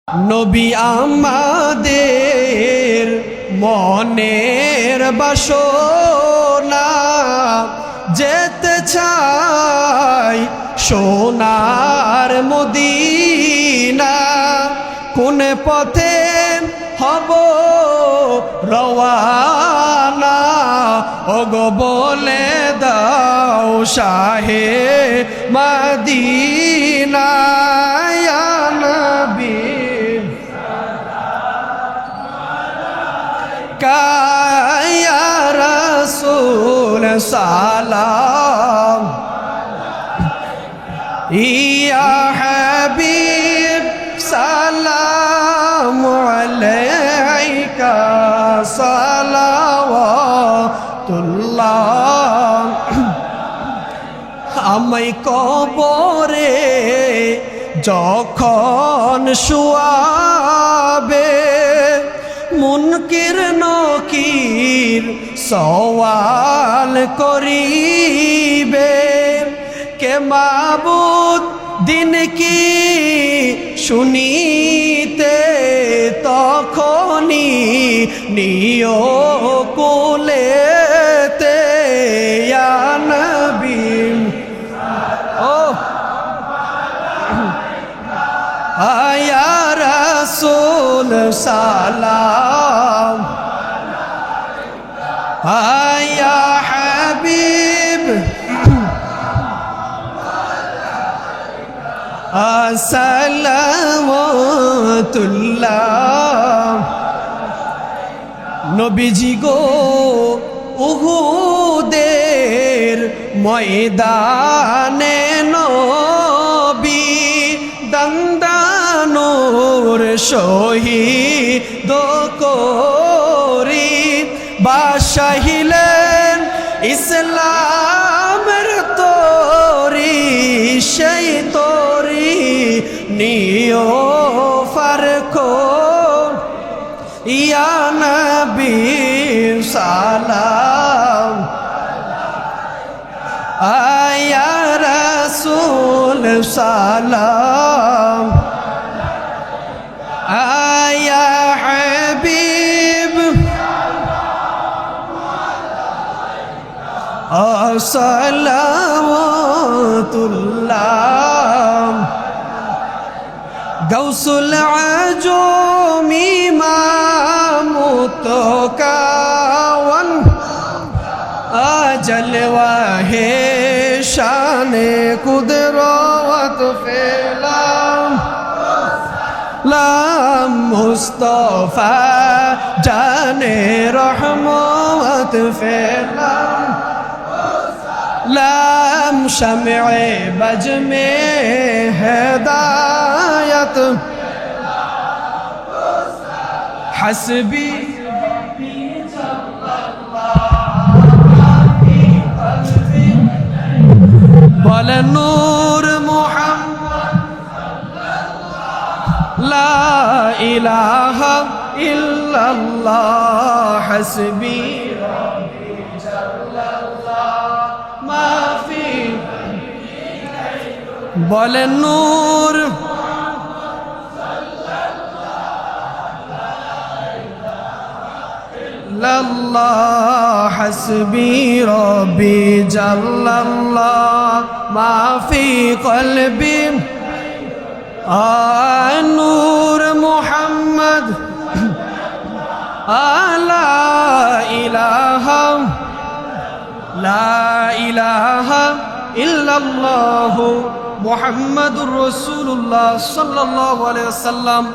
নবী আমাদের মনের বাসনা, যেতে চাই সোনার মদিনা। কোন পথে হব রওয়ানা, ওগো বলে দাও শাহে মদিনা। ইয়া নবী ইয়া রাসূল সালাম, ইয়া হাবিব সালাম আলাইকা সালাওয়াতুল্লাহ। আমায় কবরে যখন শুয়াবে, মুনকির নকির সওয়াল করিবে, কে মাবুদ দিন কি শুনিতে, তখনই নিও কোলেতে। ইয়া নবী ইয়া রাসূল সালাম, ইয়া হাবিব সালাওয়াতুল্লাহ। নবীজি গো উহুদের ময়দানে নবী দন্দানুর শহীদ করি, বাদশাহিলেন ইসলামের তরি, সেই তরি নিও ফারকো। ইয়া নবী সালাম, ইয়া রাসূল সালাম, ইয়া হাবিব সালাওয়াতুল্লাহ। গৌসুল আজম ইমাম মুতকাওয়ান, জলওয়াহে শানে কুদরত ফেলাম, লাম মুস্তফা জানে রহমত ফেলাম, লাম শমএ বজ में हिदायत, हस्बी बल नूर मुहम्मद ला इलाहा इल्लल्लाह, हस्बी বলেন নূর লাল্লাহ, হাসবি রব্বি জাল্লাল্লাহ, মা ফি কলবি নূর মুহাম্মদ লা ইলাহা লা ইলাহা ইল্লাল্লাহু মুহাম্মাদুর রাসূলুল্লাহ সাল্লাল্লাহু আলাইহি ওয়াসাল্লাম।